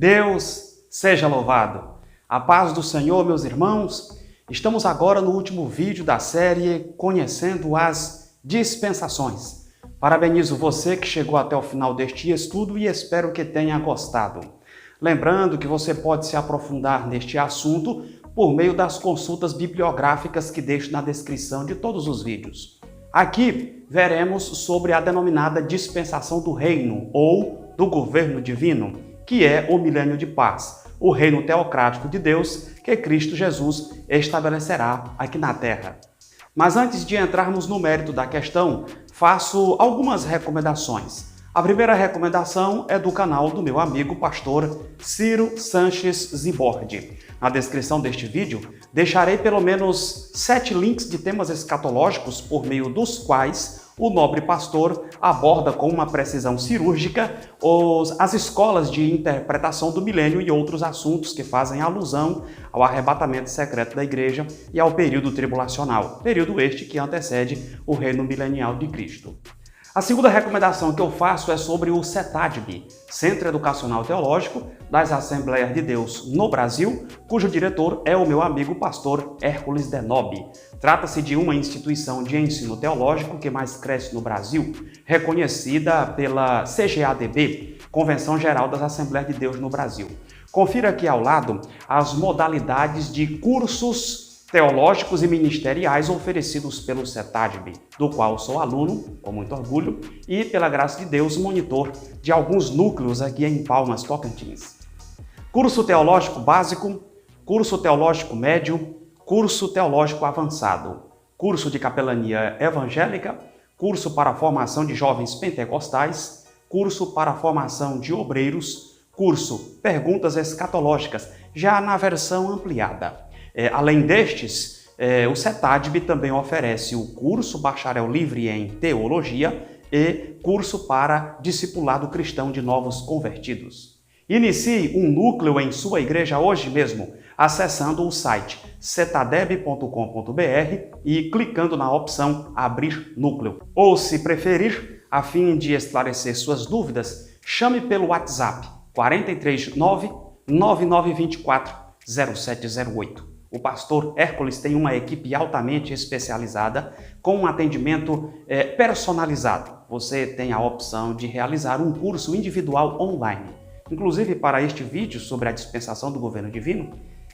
Deus seja louvado. A paz do Senhor, meus irmãos. Estamos agora no último vídeo da série Conhecendo as Dispensações. Parabenizo você que chegou até o final deste estudo e espero que tenha gostado. Lembrando que você pode se aprofundar neste assunto por meio das consultas bibliográficas que deixo na descrição de todos os vídeos. Aqui veremos sobre a denominada dispensação do reino ou do governo divino, que é o milênio de paz, o reino teocrático de Deus que Cristo Jesus estabelecerá aqui na terra. Mas antes de entrarmos no mérito da questão, faço algumas recomendações. A primeira recomendação é do canal do meu amigo pastor Ciro Sanches Zibordi. Na descrição deste vídeo, deixarei pelo menos 7 links de temas escatológicos por meio dos quais o nobre pastor aborda com uma precisão cirúrgica as escolas de interpretação do milênio e outros assuntos que fazem alusão ao arrebatamento secreto da igreja e ao período tribulacional, período este que antecede o reino milenial de Cristo. A segunda recomendação que eu faço é sobre o CETADB, Centro Educacional Teológico das Assembleias de Deus no Brasil, cujo diretor é o meu amigo pastor Hércules Denobi. Trata-se de uma instituição de ensino teológico que mais cresce no Brasil, reconhecida pela CGADB, Convenção Geral das Assembleias de Deus no Brasil. Confira aqui ao lado as modalidades de cursos teológicos e ministeriais oferecidos pelo CETADB, do qual sou aluno, com muito orgulho, e, pela graça de Deus, monitor de alguns núcleos aqui em Palmas, Tocantins. Curso teológico básico, curso teológico médio, curso teológico avançado, curso de capelania evangélica, curso para a formação de jovens pentecostais, curso para a formação de obreiros, curso Perguntas Escatológicas, já na versão ampliada. Além destes, o CETADB também oferece o curso Bacharel Livre em Teologia e curso para Discipulado Cristão de Novos Convertidos. Inicie um núcleo em sua igreja hoje mesmo, acessando o site cetadeb.com.br e clicando na opção Abrir Núcleo. Ou, se preferir, a fim de esclarecer suas dúvidas, chame pelo WhatsApp 439 9924 0708. O pastor Hércules tem uma equipe altamente especializada com um atendimento personalizado. Você tem a opção de realizar um curso individual online. Inclusive, para este vídeo sobre a dispensação do governo divino,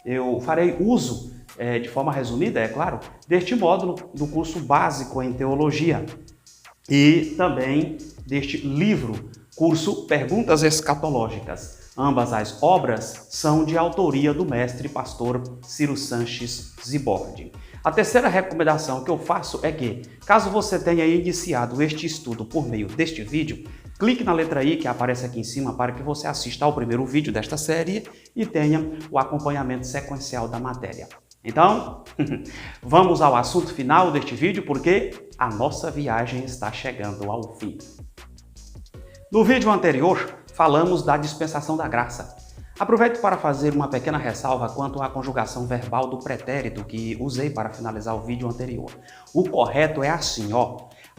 eu farei uso, de forma resumida, é claro, deste módulo do curso básico em teologia e também deste livro, curso Perguntas Escatológicas. Ambas as obras são de autoria do mestre pastor Ciro Sanches Zibordi. A terceira recomendação que eu faço é que, caso você tenha iniciado este estudo por meio deste vídeo, clique na letra I que aparece aqui em cima para que você assista ao primeiro vídeo desta série e tenha o acompanhamento sequencial da matéria. Então, vamos ao assunto final deste vídeo porque a nossa viagem está chegando ao fim. No vídeo anterior, falamos da dispensação da graça. Aproveito para fazer uma pequena ressalva quanto à conjugação verbal do pretérito que usei para finalizar o vídeo anterior. O correto é assim,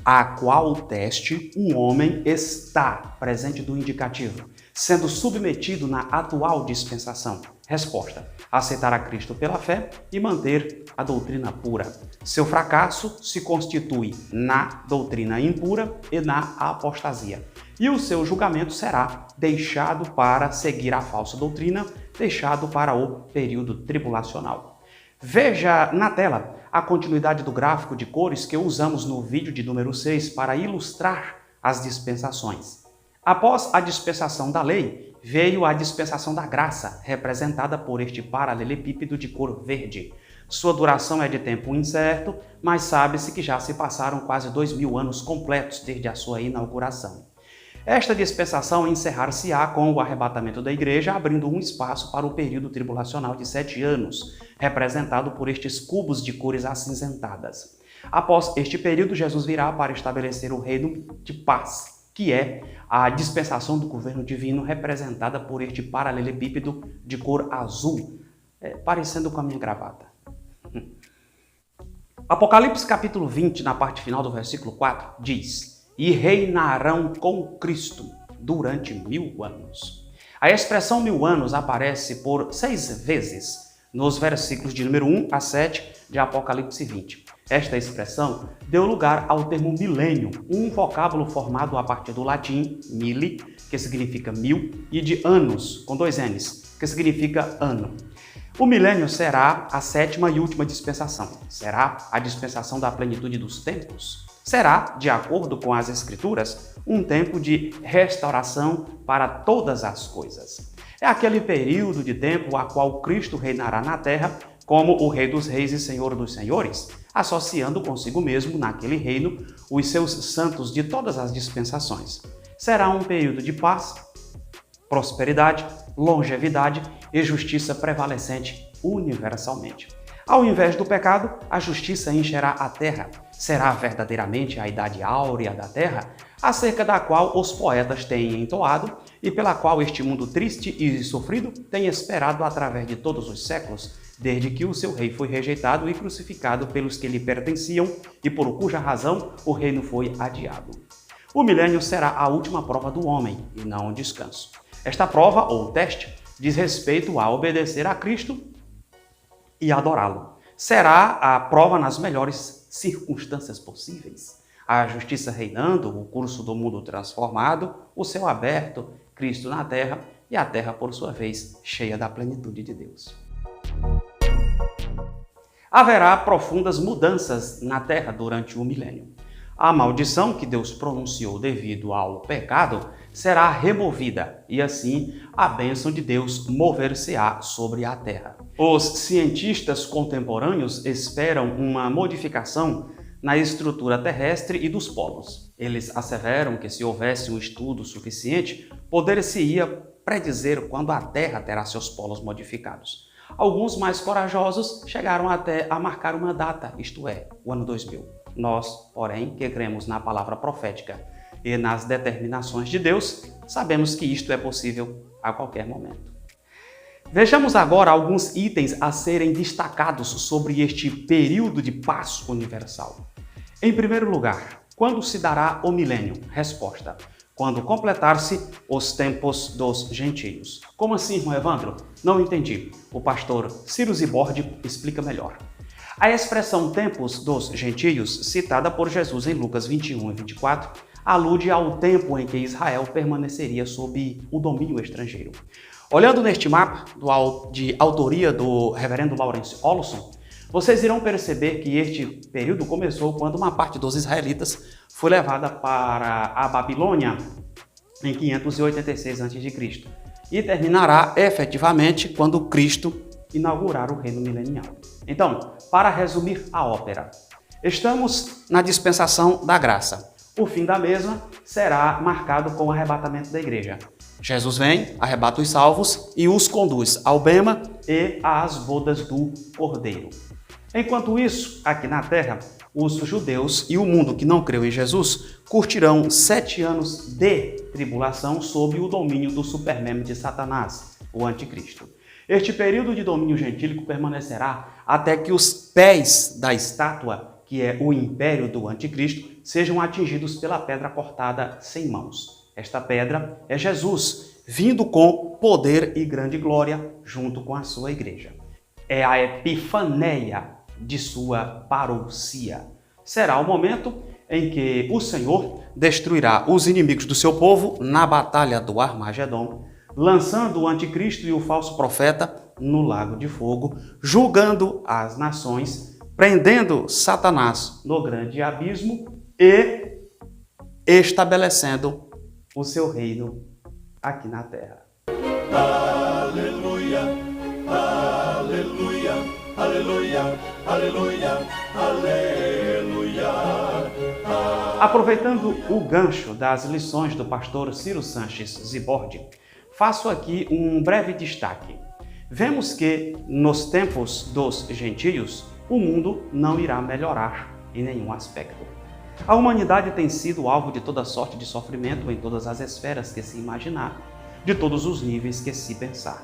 a qual teste um homem está, presente do indicativo, sendo submetido na atual dispensação. Resposta: aceitar a Cristo pela fé e manter a doutrina pura. Seu fracasso se constitui na doutrina impura e na apostasia. E o seu julgamento será deixado para seguir a falsa doutrina, deixado para o período tribulacional. Veja na tela a continuidade do gráfico de cores que usamos no vídeo de número 6 para ilustrar as dispensações. Após a dispensação da lei, veio a dispensação da graça, representada por este paralelepípedo de cor verde. Sua duração é de tempo incerto, mas sabe-se que já se passaram quase 2000 anos completos desde a sua inauguração. Esta dispensação encerrar-se-á com o arrebatamento da igreja, abrindo um espaço para o período tribulacional de 7 anos, representado por estes cubos de cores acinzentadas. Após este período, Jesus virá para estabelecer o reino de paz, que é a dispensação do governo divino, representada por este paralelepípedo de cor azul, parecendo com a minha gravata. Apocalipse capítulo 20, na parte final do versículo 4, diz: e reinarão com Cristo durante 1000 anos. A expressão 1000 anos aparece por 6 vezes nos versículos de número 1 a 7 de Apocalipse 20. Esta expressão deu lugar ao termo milênio, um vocábulo formado a partir do latim mille, que significa 1000, e de anos, com 2 N's, que significa ano. O milênio será a 7ª e última dispensação. Será a dispensação da plenitude dos tempos. Será, de acordo com as Escrituras, um tempo de restauração para todas as coisas. É aquele período de tempo a qual Cristo reinará na terra como o Rei dos Reis e Senhor dos Senhores, associando consigo mesmo naquele reino os seus santos de todas as dispensações. Será um período de paz, prosperidade, longevidade e justiça prevalecente universalmente. Ao invés do pecado, a justiça encherá a terra. Será verdadeiramente a idade áurea da terra, acerca da qual os poetas têm entoado e pela qual este mundo triste e sofrido tem esperado através de todos os séculos, desde que o seu rei foi rejeitado e crucificado pelos que lhe pertenciam e por cuja razão o reino foi adiado. O milênio será a última prova do homem e não um descanso. Esta prova, ou teste, diz respeito a obedecer a Cristo e adorá-lo. Será a prova nas melhores circunstâncias possíveis. A justiça reinando, o curso do mundo transformado, o céu aberto, Cristo na terra e a terra, por sua vez, cheia da plenitude de Deus. Haverá profundas mudanças na terra durante o milênio. A maldição que Deus pronunciou devido ao pecado será removida e assim a bênção de Deus mover-se-á sobre a terra. Os cientistas contemporâneos esperam uma modificação na estrutura terrestre e dos polos. Eles asseveram que se houvesse um estudo suficiente, poder-se-ia predizer quando a Terra terá seus polos modificados. Alguns mais corajosos chegaram até a marcar uma data, isto é, o ano 2000. Nós, porém, que cremos na palavra profética e nas determinações de Deus, sabemos que isto é possível a qualquer momento. Vejamos agora alguns itens a serem destacados sobre este período de paz universal. Em primeiro lugar, quando se dará o milênio? Resposta: quando completar-se os tempos dos gentios. Como assim, irmão Evandro? Não entendi. O pastor Ciro Zibordi explica melhor. A expressão tempos dos gentios, citada por Jesus em Lucas 21 e 24, alude ao tempo em que Israel permaneceria sob o domínio estrangeiro. Olhando neste mapa, de autoria do reverendo Lawrence Olson, vocês irão perceber que este período começou quando uma parte dos israelitas foi levada para a Babilônia em 586 a.C. e terminará efetivamente quando Cristo inaugurar o reino milenial. Então, para resumir a ópera, estamos na dispensação da graça. O fim da mesma será marcado com o arrebatamento da igreja. Jesus vem, arrebata os salvos e os conduz ao bema e às bodas do Cordeiro. Enquanto isso, aqui na terra, os judeus e o mundo que não creu em Jesus curtirão 7 anos de tribulação sob o domínio do supermeme de Satanás, o anticristo. Este período de domínio gentílico permanecerá até que os pés da estátua, que é o império do anticristo, sejam atingidos pela pedra cortada sem mãos. Esta pedra é Jesus, vindo com poder e grande glória junto com a sua igreja. É a epifaneia de sua parousia. Será o momento em que o Senhor destruirá os inimigos do seu povo na batalha do Armagedon, lançando o anticristo e o falso profeta no lago de fogo, julgando as nações, prendendo Satanás no grande abismo e estabelecendo o seu reino aqui na terra. Aleluia, aleluia, aleluia, aleluia, aleluia. Aproveitando o gancho das lições do pastor Ciro Sanches Zibordi, faço aqui um breve destaque. Vemos que, nos tempos dos gentios, o mundo não irá melhorar em nenhum aspecto. A humanidade tem sido alvo de toda sorte de sofrimento em todas as esferas que se imaginar, de todos os níveis que se pensar.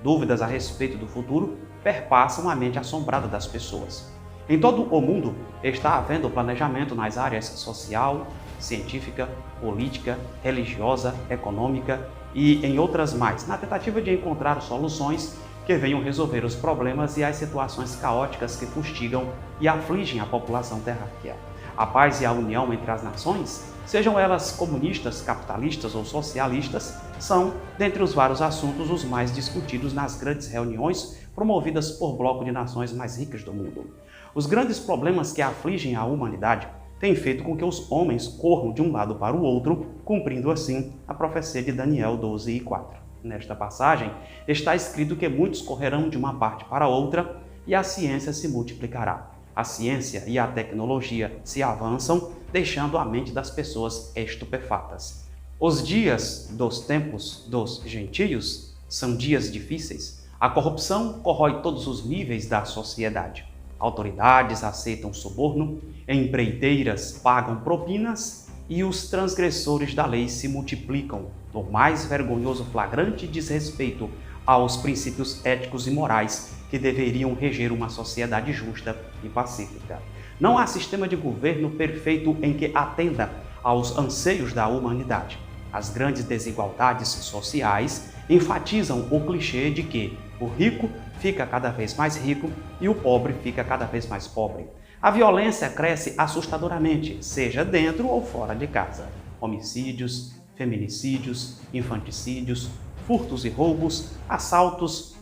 Dúvidas a respeito do futuro perpassam a mente assombrada das pessoas. Em todo o mundo está havendo planejamento nas áreas social, científica, política, religiosa, econômica e em outras mais, na tentativa de encontrar soluções que venham resolver os problemas e as situações caóticas que fustigam e afligem a população terráquea. A paz e a união entre as nações, sejam elas comunistas, capitalistas ou socialistas, são, dentre os vários assuntos, os mais discutidos nas grandes reuniões promovidas por bloco de nações mais ricas do mundo. Os grandes problemas que afligem a humanidade têm feito com que os homens corram de um lado para o outro, cumprindo assim a profecia de Daniel 12:4. Nesta passagem está escrito que muitos correrão de uma parte para outra e a ciência se multiplicará. A ciência e a tecnologia se avançam, deixando a mente das pessoas estupefatas. Os dias dos tempos dos gentios são dias difíceis. A corrupção corrói todos os níveis da sociedade. Autoridades aceitam suborno, empreiteiras pagam propinas e os transgressores da lei se multiplicam no mais vergonhoso flagrante desrespeito aos princípios éticos e morais que deveriam reger uma sociedade justa e pacífica. Não há sistema de governo perfeito em que atenda aos anseios da humanidade. As grandes desigualdades sociais enfatizam o clichê de que o rico fica cada vez mais rico e o pobre fica cada vez mais pobre. A violência cresce assustadoramente, seja dentro ou fora de casa. Homicídios, feminicídios, infanticídios, furtos e roubos, assaltos,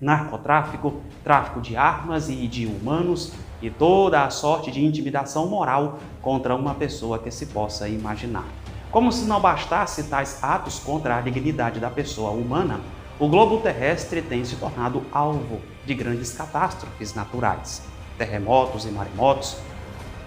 narcotráfico, tráfico de armas e de humanos e toda a sorte de intimidação moral contra uma pessoa que se possa imaginar. Como se não bastasse tais atos contra a dignidade da pessoa humana, o globo terrestre tem se tornado alvo de grandes catástrofes naturais. Terremotos e maremotos,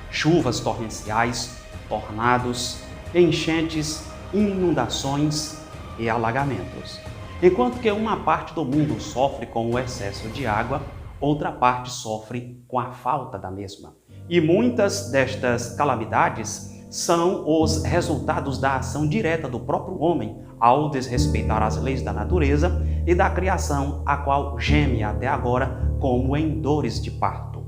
chuvas torrenciais, tornados, enchentes, inundações e alagamentos. Enquanto que uma parte do mundo sofre com o excesso de água, outra parte sofre com a falta da mesma. E muitas destas calamidades são os resultados da ação direta do próprio homem ao desrespeitar as leis da natureza e da criação, a qual geme até agora como em dores de parto.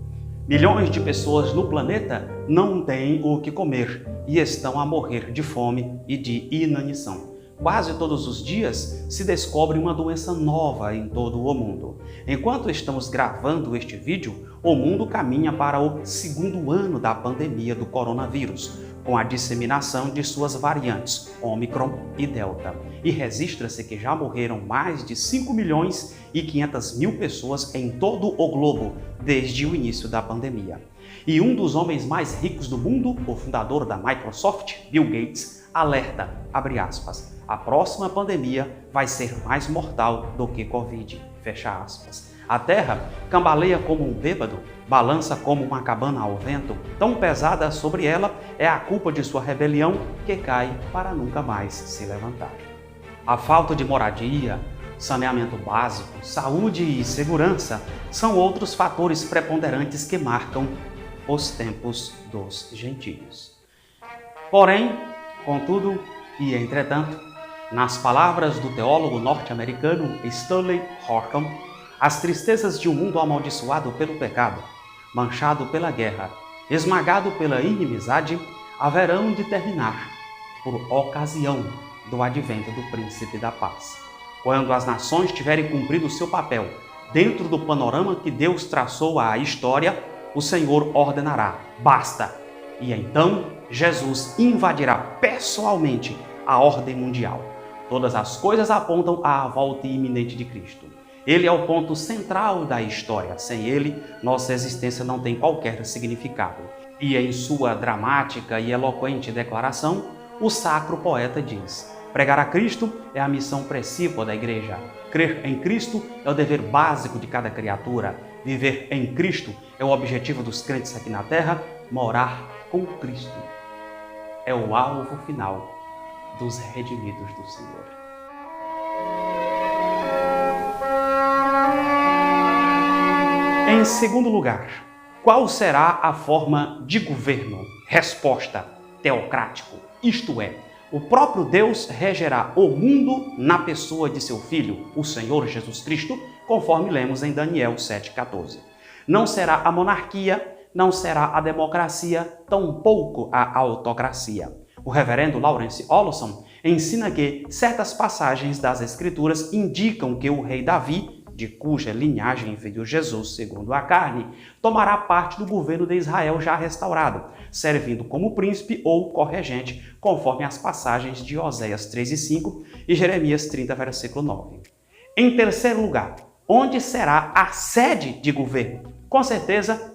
Milhões de pessoas no planeta não têm o que comer e estão a morrer de fome e de inanição. Quase todos os dias se descobre uma doença nova em todo o mundo. Enquanto estamos gravando este vídeo, o mundo caminha para o segundo ano da pandemia do coronavírus, com a disseminação de suas variantes, Ômicron e Delta. E registra-se que já morreram mais de 5.500.000 pessoas em todo o globo desde o início da pandemia. E um dos homens mais ricos do mundo, o fundador da Microsoft, Bill Gates, alerta, abre aspas, a próxima pandemia vai ser mais mortal do que Covid, fecha aspas. A Terra cambaleia como um bêbado, balança como uma cabana ao vento, tão pesada sobre ela é a culpa de sua rebelião que cai para nunca mais se levantar. A falta de moradia, saneamento básico, saúde e segurança são outros fatores preponderantes que marcam os tempos dos gentios. Porém, contudo e entretanto, nas palavras do teólogo norte-americano Stanley Horkham, as tristezas de um mundo amaldiçoado pelo pecado, manchado pela guerra, esmagado pela inimizade, haverão de terminar por ocasião do advento do Príncipe da Paz. Quando as nações tiverem cumprido seu papel dentro do panorama que Deus traçou à história, o Senhor ordenará, basta! E então Jesus invadirá pessoalmente a ordem mundial. Todas as coisas apontam à volta iminente de Cristo. Ele é o ponto central da história. Sem ele, nossa existência não tem qualquer significado. E em sua dramática e eloquente declaração, o sacro poeta diz: pregar a Cristo é a missão precípua da igreja. Crer em Cristo é o dever básico de cada criatura. Viver em Cristo é o objetivo dos crentes aqui na terra. Morar com Cristo é o alvo final dos redimidos do Senhor. Em segundo lugar, qual será a forma de governo? Resposta: teocrático, isto é, o próprio Deus regerá o mundo na pessoa de seu Filho, o Senhor Jesus Cristo, conforme lemos em Daniel 7,14. Não será a monarquia, não será a democracia, tampouco a autocracia. O reverendo Lawrence Olson ensina que certas passagens das Escrituras indicam que o rei Davi, de cuja linhagem veio Jesus segundo a carne, tomará parte do governo de Israel já restaurado, servindo como príncipe ou corregente, conforme as passagens de Oséias 3:5 e Jeremias 30, versículo 9. Em terceiro lugar, onde será a sede de governo? Com certeza,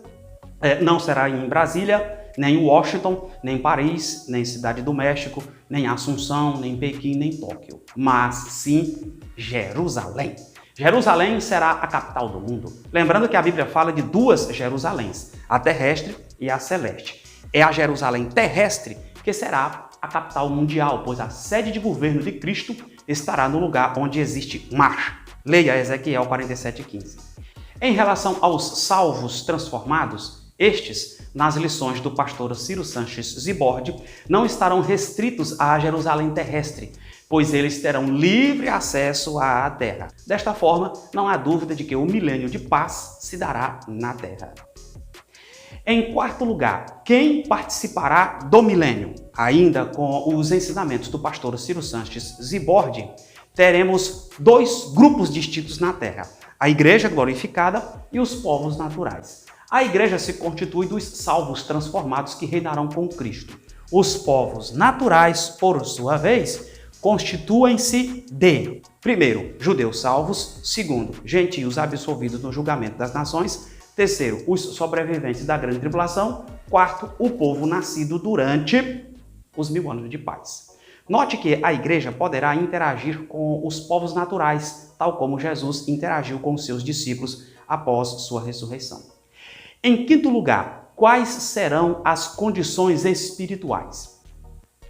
não será em Brasília, nem em Washington, nem em Paris, nem Cidade do México, nem Assunção, nem Pequim, nem Tóquio, mas sim Jerusalém. Jerusalém será a capital do mundo. Lembrando que a Bíblia fala de duas Jerusaléns, a terrestre e a celeste. É a Jerusalém terrestre que será a capital mundial, pois a sede de governo de Cristo estará no lugar onde existe mar. Leia Ezequiel 47:15. Em relação aos salvos transformados, estes, nas lições do pastor Ciro Sanches Zibordi, não estarão restritos à Jerusalém terrestre, pois eles terão livre acesso à terra. Desta forma, não há dúvida de que o milênio de paz se dará na terra. Em quarto lugar, quem participará do milênio? Ainda com os ensinamentos do pastor Ciro Sanches Zibordi, teremos dois grupos distintos na terra: a igreja glorificada e os povos naturais. A igreja se constitui dos salvos transformados que reinarão com Cristo. Os povos naturais, por sua vez, constituem-se de, primeiro, judeus salvos; segundo, gentios absolvidos no julgamento das nações; terceiro, os sobreviventes da grande tribulação; quarto, o povo nascido durante os 1000 anos de paz. Note que a igreja poderá interagir com os povos naturais, tal como Jesus interagiu com seus discípulos após sua ressurreição. Em quinto lugar, quais serão as condições espirituais?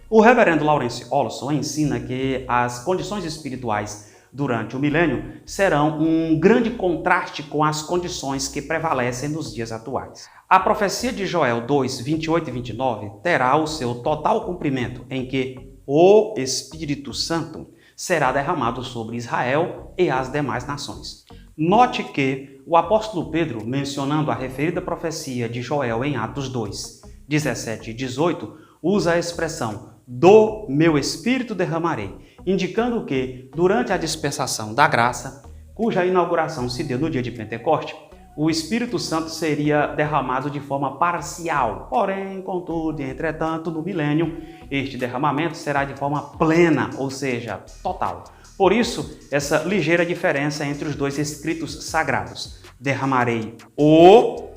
O reverendo Lawrence Olson ensina que as condições espirituais durante o milênio serão um grande contraste com as condições que prevalecem nos dias atuais. A profecia de Joel 2, 28 e 29 terá o seu total cumprimento, em que o Espírito Santo será derramado sobre Israel e as demais nações. Note que o apóstolo Pedro, mencionando a referida profecia de Joel em Atos 2, 17 e 18, usa a expressão "do meu espírito derramarei", indicando que, durante a dispensação da graça, cuja inauguração se deu no dia de Pentecoste, o Espírito Santo seria derramado de forma parcial. Porém, contudo e entretanto, no milênio, este derramamento será de forma plena, ou seja, total. Por isso, essa ligeira diferença entre os dois escritos sagrados: derramarei o,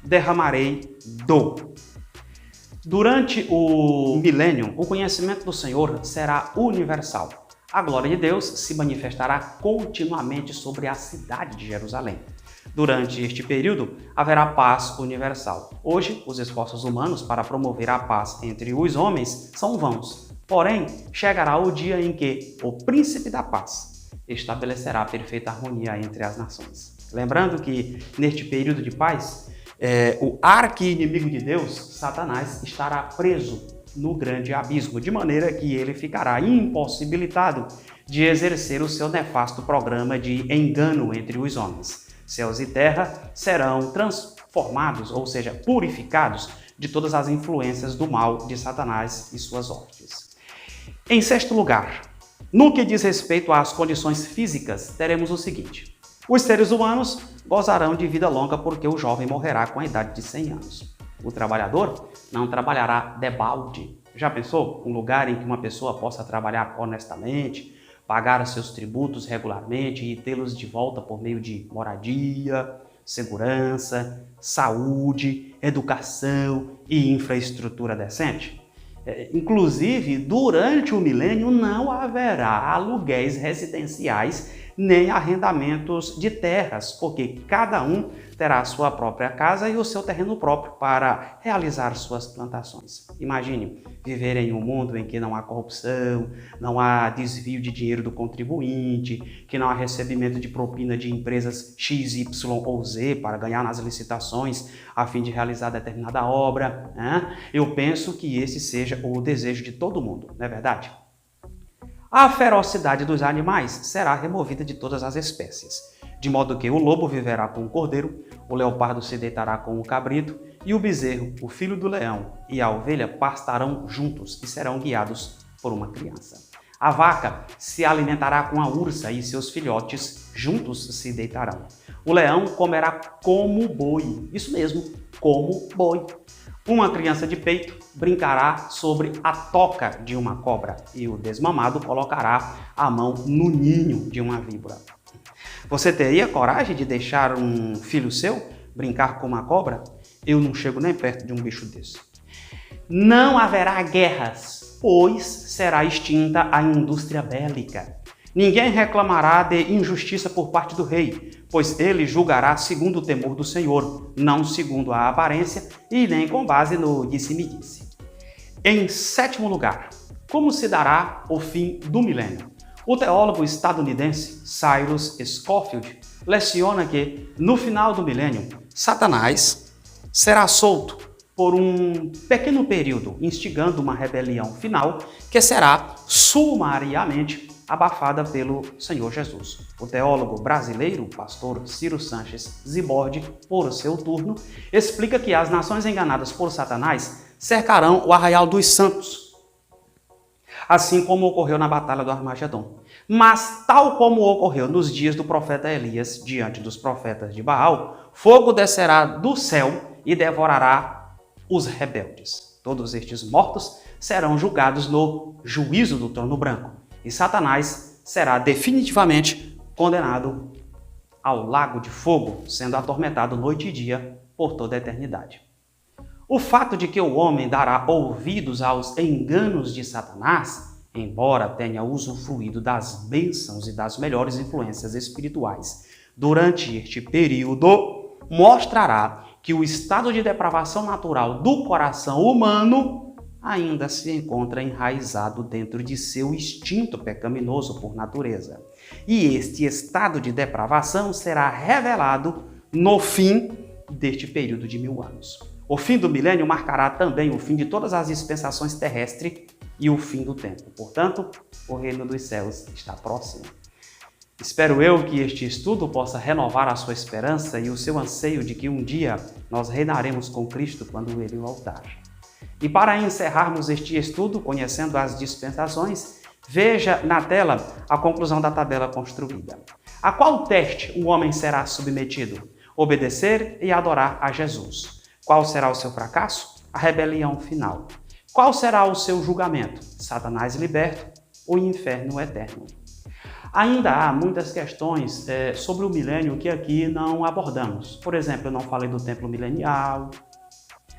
derramarei do. Durante o milênio, o conhecimento do Senhor será universal. A glória de Deus se manifestará continuamente sobre a cidade de Jerusalém. Durante este período, haverá paz universal. Hoje, os esforços humanos para promover a paz entre os homens são vãos. Porém, chegará o dia em que o Príncipe da Paz estabelecerá a perfeita harmonia entre as nações. Lembrando que, neste período de paz, o arqui-inimigo de Deus, Satanás, estará preso no grande abismo, de maneira que ele ficará impossibilitado de exercer o seu nefasto programa de engano entre os homens. Céus e terra serão transformados, ou seja, purificados de todas as influências do mal de Satanás e suas hostes. Em sexto lugar, no que diz respeito às condições físicas, teremos o seguinte: os seres humanos gozarão de vida longa porque o jovem morrerá com a idade de 100 anos. O trabalhador não trabalhará debalde. Já pensou um lugar em que uma pessoa possa trabalhar honestamente, pagar seus tributos regularmente e tê-los de volta por meio de moradia, segurança, saúde, educação e infraestrutura decente? Inclusive, durante o milênio não haverá aluguéis residenciais nem arrendamentos de terras, porque cada um terá a sua própria casa e o seu terreno próprio para realizar suas plantações. Imagine viver em um mundo em que não há corrupção, não há desvio de dinheiro do contribuinte, que não há recebimento de propina de empresas X, Y ou Z para ganhar nas licitações a fim de realizar determinada obra, né? Eu penso que esse seja o desejo de todo mundo, não é verdade? A ferocidade dos animais será removida de todas as espécies, de modo que o lobo viverá com o cordeiro, o leopardo se deitará com o cabrito e o bezerro, o filho do leão, e a ovelha pastarão juntos e serão guiados por uma criança. A vaca se alimentará com a ursa e seus filhotes juntos se deitarão. O leão comerá como boi, isso mesmo, como boi. Uma criança de peito brincará sobre a toca de uma cobra e o desmamado colocará a mão no ninho de uma víbora. Você teria coragem de deixar um filho seu brincar com uma cobra? Eu não chego nem perto de um bicho desse. Não haverá guerras, pois será extinta a indústria bélica. Ninguém reclamará de injustiça por parte do rei, pois ele julgará segundo o temor do Senhor, não segundo a aparência e nem com base no disse-me-disse. Em 7º lugar, como se dará o fim do milênio? O teólogo estadunidense Cyrus Scofield leciona que, no final do milênio, Satanás será solto por um pequeno período, instigando uma rebelião final que será sumariamente abafada pelo Senhor Jesus. O teólogo brasileiro, pastor Ciro Sanches Zibordi, por seu turno, explica que as nações enganadas por Satanás cercarão o arraial dos santos, assim como ocorreu na Batalha do Armagedon. Mas, tal como ocorreu nos dias do profeta Elias diante dos profetas de Baal, fogo descerá do céu e devorará os rebeldes. Todos estes mortos serão julgados no juízo do trono branco, e Satanás será definitivamente condenado ao lago de fogo, sendo atormentado noite e dia por toda a eternidade. O fato de que o homem dará ouvidos aos enganos de Satanás, embora tenha usufruído das bênçãos e das melhores influências espirituais durante este período, mostrará que o estado de depravação natural do coração humano ainda se encontra enraizado dentro de seu instinto pecaminoso por natureza. E este estado de depravação será revelado no fim deste período de 1000 anos. O fim do milênio marcará também o fim de todas as dispensações terrestres e o fim do tempo. Portanto, o reino dos céus está próximo. Espero eu que este estudo possa renovar a sua esperança e o seu anseio de que um dia nós reinaremos com Cristo quando Ele voltar. E para encerrarmos este estudo, conhecendo as dispensações, veja na tela a conclusão da tabela construída. A qual teste o homem será submetido? Obedecer e adorar a Jesus. Qual será o seu fracasso? A rebelião final. Qual será o seu julgamento? Satanás liberto ou inferno eterno? Ainda há muitas questões sobre o milênio que aqui não abordamos. Por exemplo, eu não falei do templo milenial,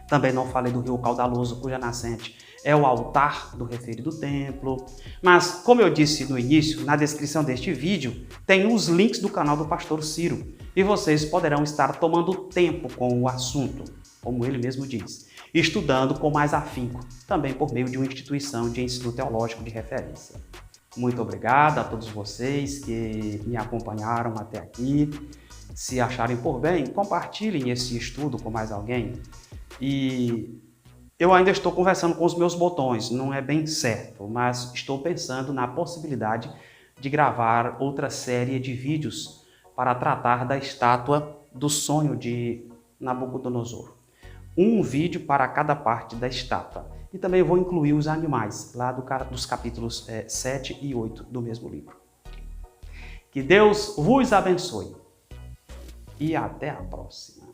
também não falei do rio caudaloso, cuja nascente é o altar do referido templo. Mas, como eu disse no início, na descrição deste vídeo tem os links do canal do pastor Ciro e vocês poderão estar tomando tempo com o assunto, como ele mesmo diz, estudando com mais afinco, também por meio de uma instituição de ensino teológico de referência. Muito obrigado a todos vocês que me acompanharam até aqui. Se acharem por bem, compartilhem esse estudo com mais alguém. E eu ainda estou conversando com os meus botões, não é bem certo, mas estou pensando na possibilidade de gravar outra série de vídeos para tratar da estátua do sonho de Nabucodonosor. Um vídeo para cada parte da estátua. E também vou incluir os animais, lá dos capítulos 7 e 8 do mesmo livro. Que Deus vos abençoe. E até a próxima.